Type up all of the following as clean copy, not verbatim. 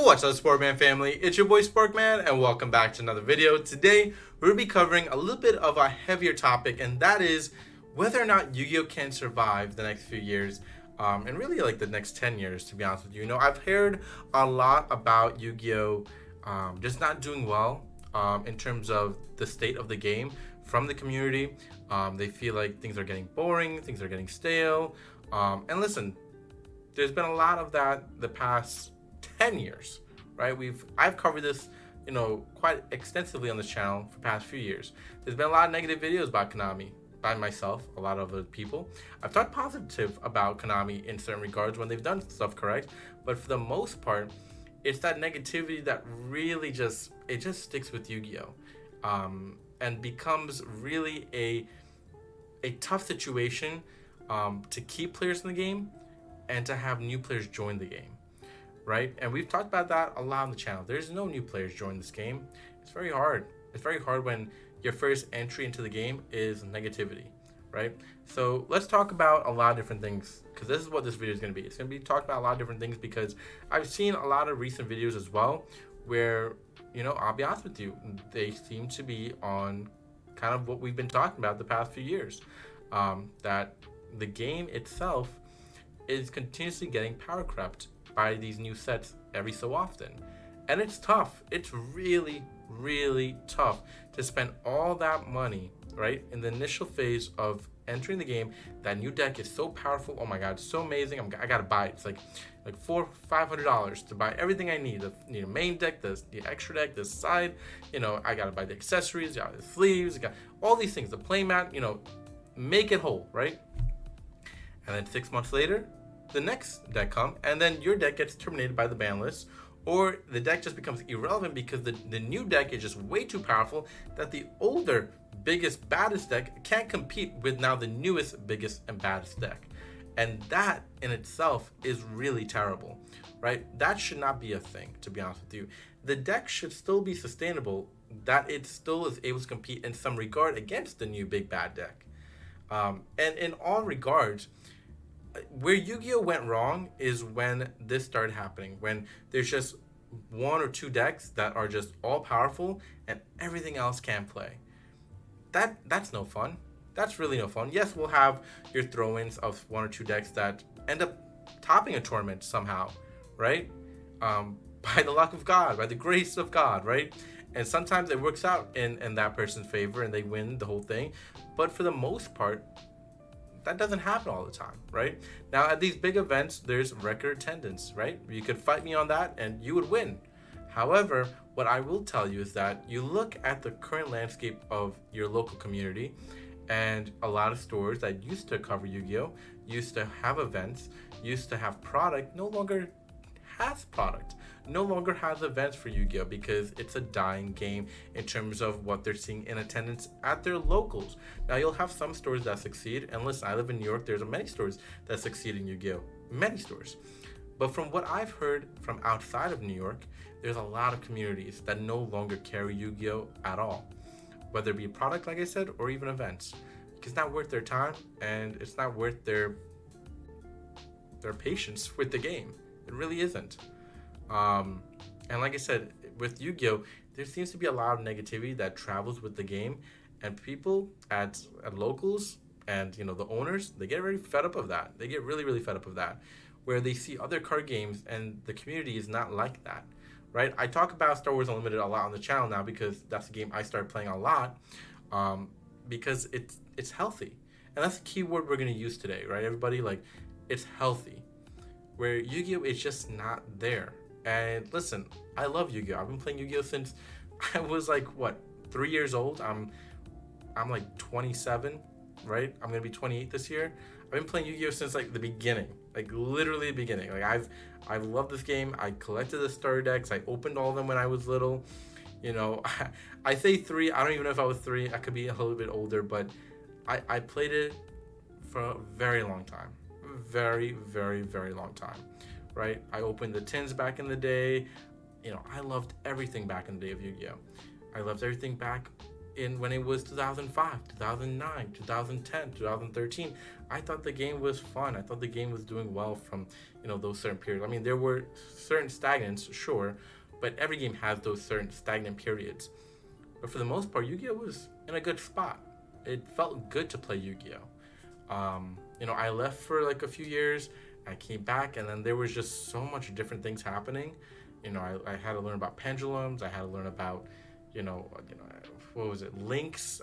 What's up, Sparkman family? It's your boy Sparkman, and welcome back to another video. Today, we're going to be covering a little bit of a heavier topic, and that is whether or not Yu-Gi-Oh! Can survive the next few years, and really like the next 10 years, to be honest with you. You know, I've heard a lot about Yu-Gi-Oh! Just not doing well in terms of the state of the game from the community. They feel like things are getting boring, things are getting stale, and listen, there's been a lot of that the past 10 years, right? I've covered this, quite extensively on this channel for the past few years. There's been a lot of negative videos about Konami by myself, a lot of other people. I've talked positive about Konami in certain regards when they've done stuff correct, but for the most part, it's that negativity that really just sticks with Yu-Gi-Oh! And becomes really a tough situation to keep players in the game and to have new players join the game. Right? And we've talked about that a lot on the channel. There's no new players join this game. It's very hard. It's very hard when your first entry into the game is negativity, right? So let's talk about a lot of different things, because this is what this video is going to be. It's going to be talking about a lot of different things, because I've seen a lot of recent videos as well where, I'll be honest with you, they seem to be on kind of what we've been talking about the past few years. That the game itself is continuously getting power crept by these new sets every so often. And it's tough. It's really, really tough to spend all that money, right, in the initial phase of entering the game. That new deck is so powerful. Oh my god, it's so amazing. I gotta buy it. It's like $400-500 to buy everything I need. The main deck, the extra deck, the side, I gotta buy the accessories, the sleeves, got all these things, the playmat, make it whole, right? And then 6 months later, the next deck comes, and then your deck gets terminated by the ban list, or the deck just becomes irrelevant because the new deck is just way too powerful that the older, biggest, baddest deck can't compete with now the newest, biggest, and baddest deck. And that in itself is really terrible, right? That should not be a thing, to be honest with you. The deck should still be sustainable, that it still is able to compete in some regard against the new big bad deck. And in all regards, where Yu-Gi-Oh! Went wrong is when this started happening, when there's just one or two decks that are just all powerful and everything else can't play. That's no fun. That's really no fun. Yes, we'll have your throw-ins of one or two decks that end up topping a tournament somehow, right? By the luck of God, by the grace of God, right? And sometimes it works out in that person's favor and they win the whole thing. But for the most part, that doesn't happen all the time, right? Now, at these big events, there's record attendance, right? You could fight me on that and you would win. However, what I will tell you is that you look at the current landscape of your local community, and a lot of stores that used to cover Yu-Gi-Oh!, used to have events, used to have product, no longer has product, no longer has events for Yu-Gi-Oh! Because it's a dying game in terms of what they're seeing in attendance at their locals. Now, you'll have some stores that succeed, and listen, I live in New York, there's many stores that succeed in Yu-Gi-Oh! Many stores. But from what I've heard from outside of New York, there's a lot of communities that no longer carry Yu-Gi-Oh! At all. Whether it be a product, like I said, or even events. It's not worth their time, and it's not worth their patience with the game. It really isn't. And like I said, with Yu-Gi-Oh!, there seems to be a lot of negativity that travels with the game, and people at locals and the owners, they get very fed up of that. They get really, really fed up of that, where they see other card games and the community is not like that, right? I talk about Star Wars Unlimited a lot on the channel now because that's the game I started playing a lot, because it's healthy, and that's the key word we're gonna use today, right? Everybody, like, it's healthy. Where Yu-Gi-Oh! Is just not there. And listen, I love Yu-Gi-Oh! I've been playing Yu-Gi-Oh! Since I was like, 3 years old? I'm like 27, right? I'm gonna be 28 this year. I've been playing Yu-Gi-Oh! Since like the beginning, like literally the beginning. Like I've loved this game. I collected the starter decks. I opened all of them when I was little. I say 3. I don't even know if I was 3. I could be a little bit older, but I played it for a very long time. Very, very, very long time, right? I opened the tins back in the day. I loved everything back in the day of Yu-Gi-Oh! I loved everything back in when it was 2005, 2009, 2010, 2013. I thought the game was fun. I thought the game was doing well from, those certain periods. I mean, there were certain stagnants, sure, but every game has those certain stagnant periods. But for the most part, Yu-Gi-Oh was in a good spot. It felt good to play Yu-Gi-Oh. I left for like a few years. I came back, and then there was just so much different things happening. I had to learn about pendulums. I had to learn about, what was it, links.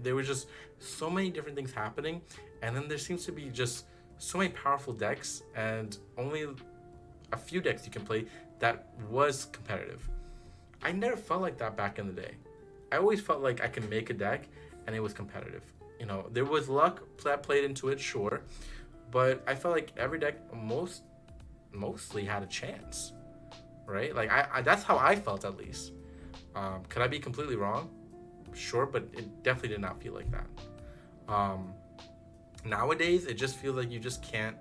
There was just so many different things happening, and then there seems to be just so many powerful decks, and only a few decks you can play that was competitive. I never felt like that back in the day. I always felt like I could make a deck, and it was competitive. There was luck that played into it, sure, but I felt like every deck mostly had a chance, right? Like I that's how I felt, at least. Could I be completely wrong? Sure, but it definitely did not feel like that. Nowadays, it just feels like you just can't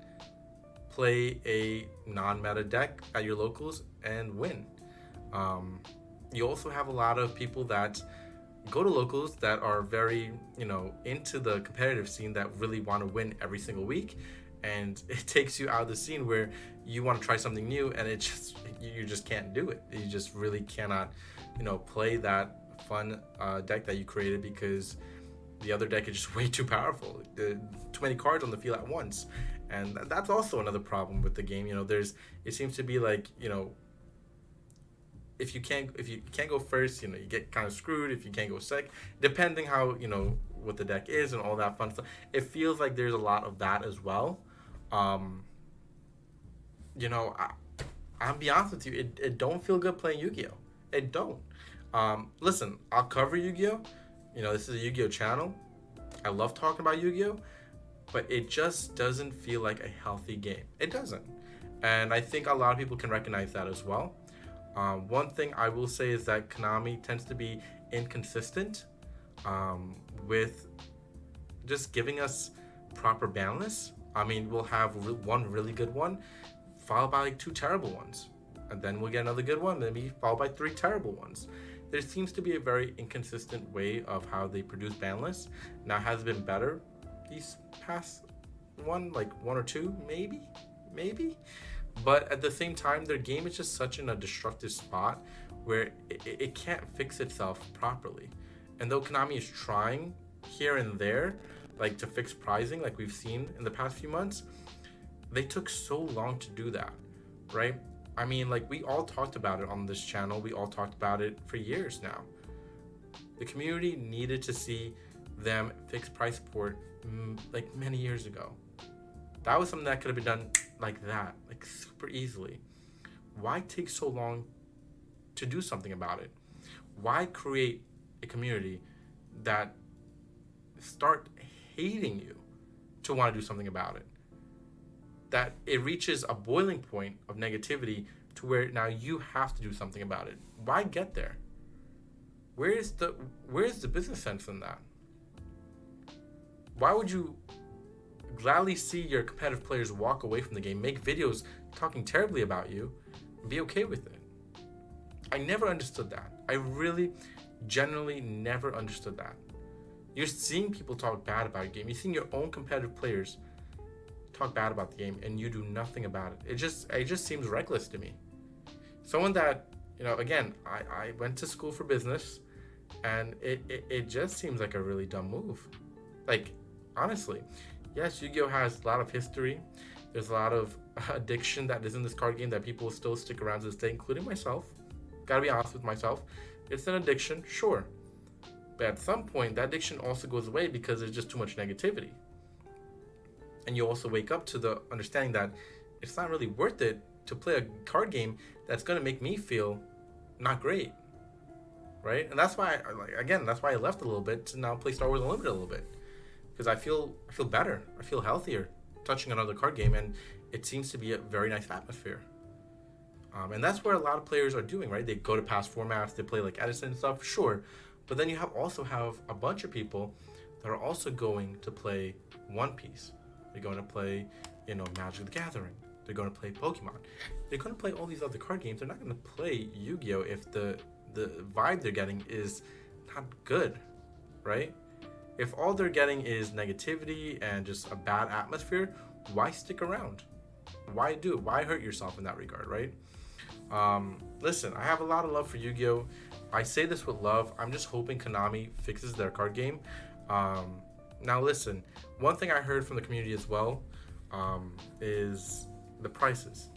play a non-meta deck at your locals and win. You also have a lot of people that go to locals that are very, into the competitive scene, that really want to win every single week, and it takes you out of the scene where you want to try something new, and you just can't do it. You just really cannot, play that fun deck that you created, because the other deck is just way too powerful. Too many cards on the field at once, and that's also another problem with the game. It seems to be like, if you can't go first, you get kind of screwed. If you can't go second, depending how, what the deck is and all that fun stuff. It feels like there's a lot of that as well. I'll be honest with you, it don't feel good playing Yu-Gi-Oh. It don't. Listen, I'll cover Yu-Gi-Oh. This is a Yu-Gi-Oh channel. I love talking about Yu-Gi-Oh, but it just doesn't feel like a healthy game. It doesn't. And I think a lot of people can recognize that as well. One thing I will say is that Konami tends to be inconsistent with just giving us proper ban lists. I mean, we'll have one really good one, followed by like 2 terrible ones. And then we'll get another good one, then be followed by 3 terrible ones. There seems to be a very inconsistent way of how they produce ban lists. Now, has it been better these past one or two, maybe? But at the same time, their game is just such in a destructive spot where it can't fix itself properly. And though Konami is trying here and there, like to fix pricing, like we've seen in the past few months, they took so long to do that, right? I mean, like we all talked about it on this channel. We all talked about it for years now. The community needed to see them fix price support like many years ago. That was something that could have been done like that, like super easily. Why take so long to do something about it? Why create a community that start hating you to want to do something about it? That it reaches a boiling point of negativity to where now you have to do something about it. Why get there? Where's the business sense in that? Why would you gladly see your competitive players walk away from the game, make videos talking terribly about you, and be okay with it? I never understood that. I really, genuinely never understood that. You're seeing people talk bad about your game. You're seeing your own competitive players talk bad about the game, and you do nothing about it. It just seems reckless to me. Someone that, again, I went to school for business, and it just seems like a really dumb move. Like, honestly. Yes, Yu-Gi-Oh has a lot of history. There's a lot of addiction that is in this card game that people will still stick around to this day, including myself. Gotta be honest with myself. It's an addiction, sure. But at some point, that addiction also goes away because there's just too much negativity. And you also wake up to the understanding that it's not really worth it to play a card game that's gonna make me feel not great, right? And that's why, that's why I left a little bit to now play Star Wars Unlimited a little bit. Because I feel better, I feel healthier touching another card game, and it seems to be a very nice atmosphere. And that's where a lot of players are doing, right? They go to past formats, they play like Edison and stuff, sure. But then you also have a bunch of people that are also going to play One Piece. They're going to play, Magic the Gathering. They're going to play Pokemon. They're going to play all these other card games. They're not going to play Yu-Gi-Oh if the vibe they're getting is not good, right? If all they're getting is negativity and just a bad atmosphere, why stick around? Why do it? Why hurt yourself in that regard, right? Listen, I have a lot of love for Yu-Gi-Oh! I say this with love. I'm just hoping Konami fixes their card game. Now, listen, one thing I heard from the community as well is the prices.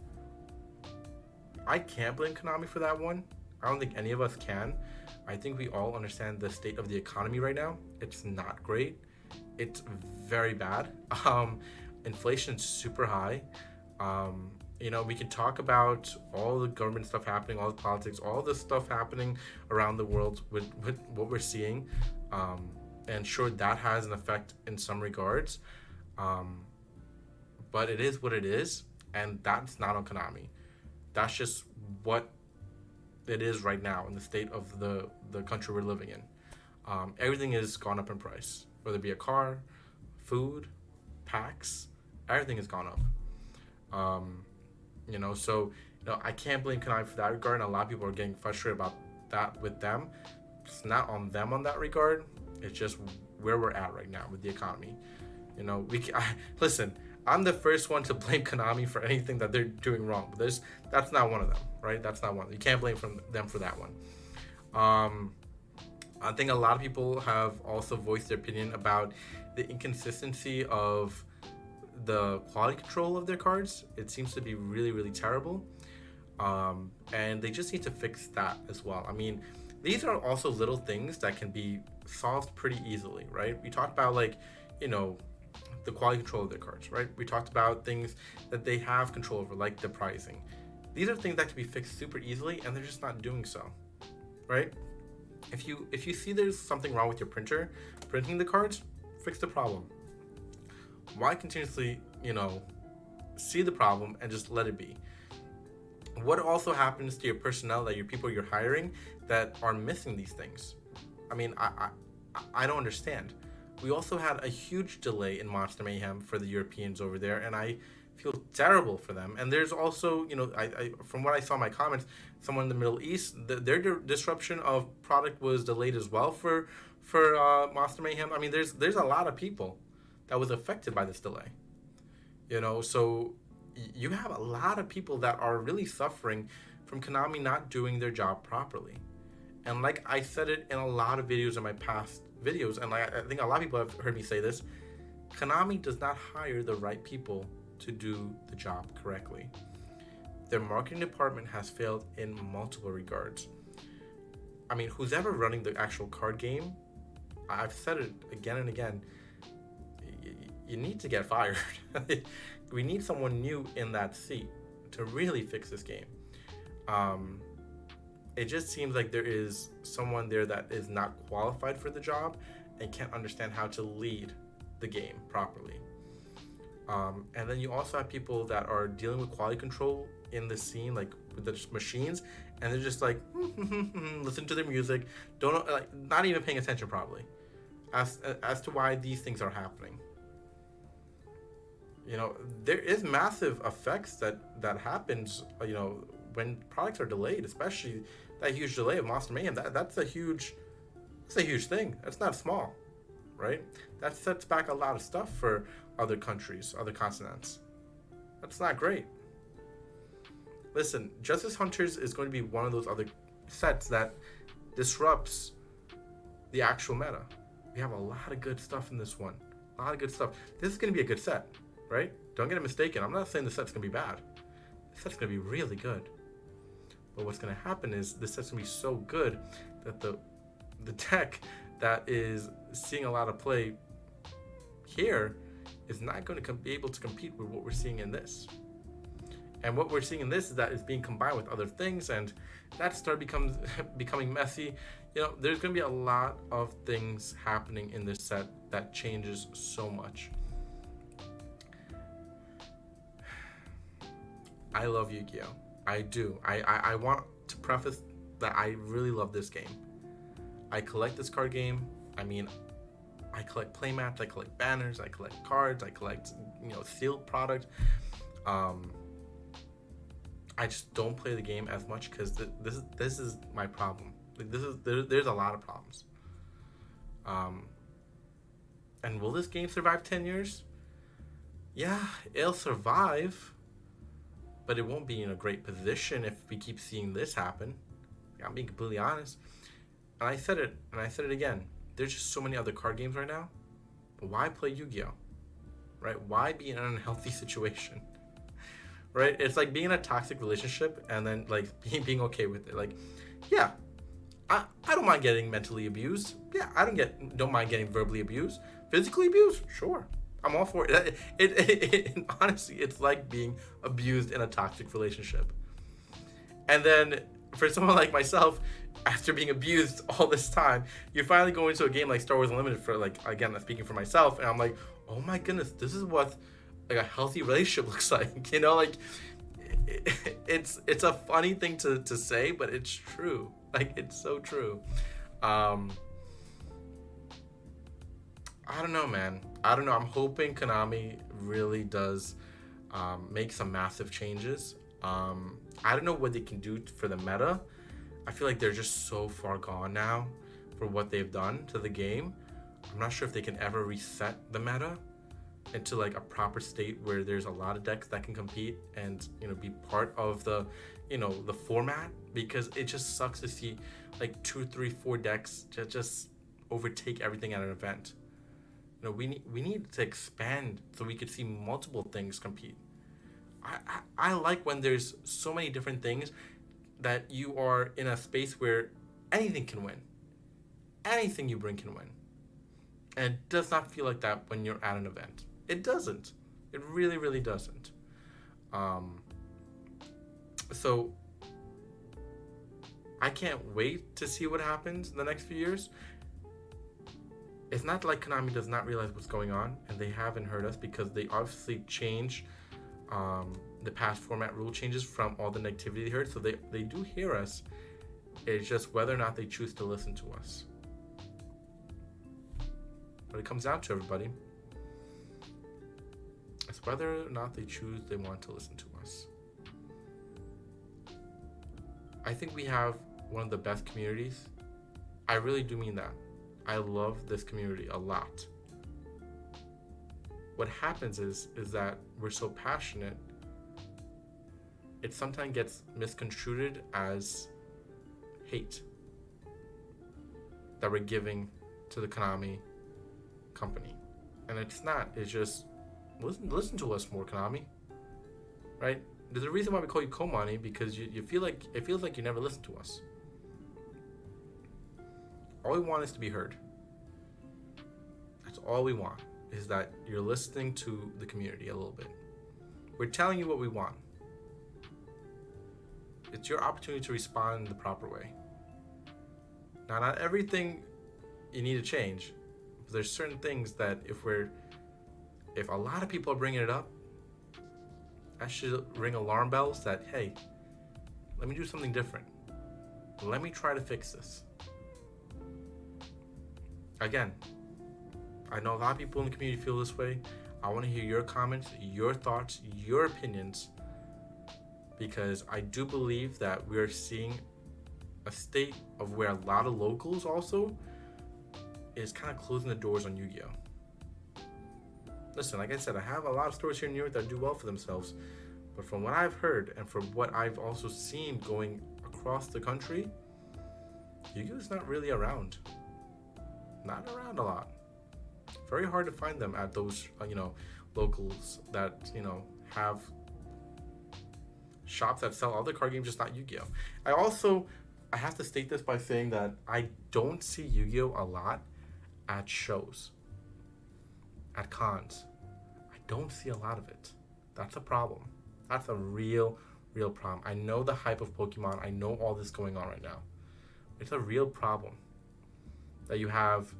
I can't blame Konami for that one. I don't think any of us can. I think we all understand the state of the economy right now. It's not great. It's very bad. Inflation's super high. We can talk about all the government stuff happening, all the politics, all the stuff happening around the world with what we're seeing. And sure, that has an effect in some regards. But it is what it is. And that's not on Konami. That's just what it is right now in the state of the country we're living in. Everything has gone up in price, whether it be a car, food, packs, everything has gone up. I can't blame Konami for that regard, and a lot of people are getting frustrated about that with them. It's not on them on that regard. It's just where we're at right now with the economy. Listen, I'm the first one to blame Konami for anything that they're doing wrong, but that's not one of them, right? That's not one. You can't blame them for that one. I think a lot of people have also voiced their opinion about the inconsistency of the quality control of their cards. It seems to be really, really terrible. And they just need to fix that as well. I mean, these are also little things that can be solved pretty easily, right? We talked about the quality control of their cards, right? We talked about things that they have control over, like the pricing. These are things that can be fixed super easily, and they're just not doing so, right? If you see there's something wrong with your printer, printing the cards, fix the problem. Why continuously, see the problem and just let it be? What also happens to your personnel, that your people you're hiring that are missing these things? I mean, I don't understand. We also had a huge delay in Monster Mayhem for the Europeans over there, and I feel terrible for them. And there's also, I from what I saw in my comments, someone in the Middle East, their disruption of product was delayed as well for Monster Mayhem. I mean, there's a lot of people that was affected by this delay. So you have a lot of people that are really suffering from Konami not doing their job properly. And like I said it in a lot of videos in my past videos, and I think a lot of people have heard me say this, Konami does not hire the right people to do the job correctly. Their marketing department has failed in multiple regards. I mean, who's ever running the actual card game, I've said it again and again, you need to get fired. We need someone new in that seat to really fix this game. It just seems like there is someone there that is not qualified for the job and can't understand how to lead the game properly. And then you also have people that are dealing with quality control in the scene, like with the machines, and they're just like, listen to their music, not even paying attention probably, as to why these things are happening. There is massive effects that happens, when products are delayed, especially that huge delay of Monster Mayhem. That's a huge thing. That's not small, right? That sets back a lot of stuff for other countries, other continents. That's not great. Listen, Justice Hunters is going to be one of those other sets that disrupts the actual meta. We have a lot of good stuff in this one. A lot of good stuff. This is going to be a good set, right? Don't get it mistaken. I'm not saying the set's going to be bad. The set's going to be really good. But what's going to happen is this set's going to be so good that the deck that is seeing a lot of play here is not going to be able to compete with what we're seeing in this. And what we're seeing in this is that it's being combined with other things, and that becomes becoming messy. There's going to be a lot of things happening in this set that changes so much. I love Yu-Gi-Oh! I do. I want to preface that I really love this game. I collect this card game. I mean, I collect playmats, I collect banners, I collect cards, I collect, sealed product. I just don't play the game as much because this is my problem. There's a lot of problems. Um, and will this game survive 10 years? Yeah, it'll survive, but it won't be in a great position if we keep seeing this happen. I'm being completely honest. And I said it, and I said it again. There's just so many other card games right now. Why play Yu-Gi-Oh? Right? Why be in an unhealthy situation? Right? It's like being in a toxic relationship and then like being okay with it. Like, yeah, I don't mind getting mentally abused. Yeah, I don't mind getting verbally abused. Physically abused? Sure. I'm all for it. Honestly, it's like being abused in a toxic relationship. And then for someone like myself, after being abused all this time, you finally go into a game like Star Wars Unlimited for like, again, I'm speaking for myself, and I'm like, oh my goodness, this is what like a healthy relationship looks like. You know, like it's a funny thing to say, but it's true. Like, it's so true. I don't know, man. I don't know. I'm hoping Konami really does make some massive changes. I don't know what they can do for the meta. I feel like they're just so far gone now for what they've done to the game. I'm not sure if they can ever reset the meta into like a proper state where there's a lot of decks that can compete and, you know, be part of the, you know, the format, because it just sucks to see like 2, 3, 4 decks just overtake everything at an event. You know, we need to expand so we could see multiple things compete. I like when there's so many different things that you are in a space where anything can win. Anything you bring can win. And it does not feel like that when you're at an event. It doesn't. It really, really doesn't. So I can't wait to see what happens in the next few years. It's not like Konami does not realize what's going on, and they haven't heard us, because they obviously change the past format rule changes from all the negativity they heard. So they do hear us. It's just whether or not they choose to listen to us. What it comes down to, everybody, it's whether or not they want to listen to us. I think we have one of the best communities. I really do mean that. I love this community a lot. What happens is that we're so passionate, it sometimes gets misconstrued as hate that we're giving to the Konami company. And it's not. It's just, listen to us more, Konami. Right? There's a reason why we call you Komani, because you feel like, it feels like you never listen to us. All we want is to be heard. That's all we want, is that you're listening to the community a little bit. We're telling you what we want. It's your opportunity to respond in the proper way. Now, not everything you need to change, but there's certain things that if a lot of people are bringing it up, that should ring alarm bells that, hey, let me do something different. Let me try to fix this. Again, I know a lot of people in the community feel this way. I want to hear your comments, your thoughts, your opinions, because I do believe that we're seeing a state of where a lot of locals also is kind of closing the doors on Yu-Gi-Oh. Listen, like I said, I have a lot of stores here in New York that do well for themselves, but from what I've heard and from what I've also seen going across the country, Yu-Gi-Oh is not really around. Not around a lot. Very hard to find them at those, locals that, have shops that sell other card games, just not Yu-Gi-Oh. I have to state this by saying that I don't see Yu-Gi-Oh a lot at shows, at cons. I don't see a lot of it. That's a problem. That's a real problem. I know the hype of Pokemon. I know all this going on right now. It's a real problem that you have,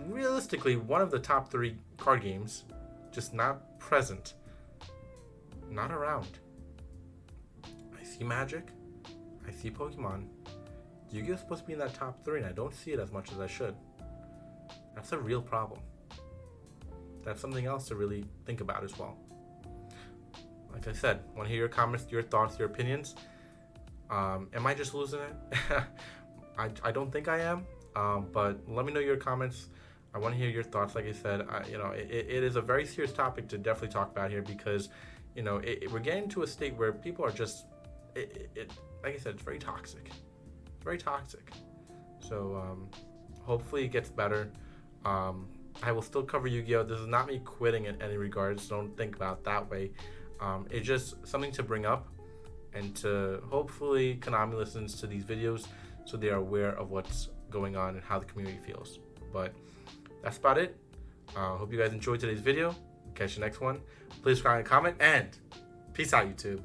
realistically, one of the top 3 card games just not present, not around. I see Magic, I see Pokemon. Yu-Gi-Oh is supposed to be in that top 3, and I don't see it as much as I should. That's a real problem. That's something else to really think about as well. Like I said, I want to hear your comments, your thoughts, your opinions. Am I just losing it? I don't think I am. But let me know your comments. I want to hear your thoughts. Like I said, it is a very serious topic to definitely talk about here because, we're getting to a state where people are just, like I said, it's very toxic. It's very toxic. So hopefully it gets better. I will still cover Yu-Gi-Oh! This is not me quitting in any regards. Don't think about it that way. It's just something to bring up and to hopefully Konami listens to these videos so they are aware of what's going on and how the community feels. But that's about it. Hope you guys enjoyed today's video. Catch you next one. Please subscribe and comment, and peace out, YouTube.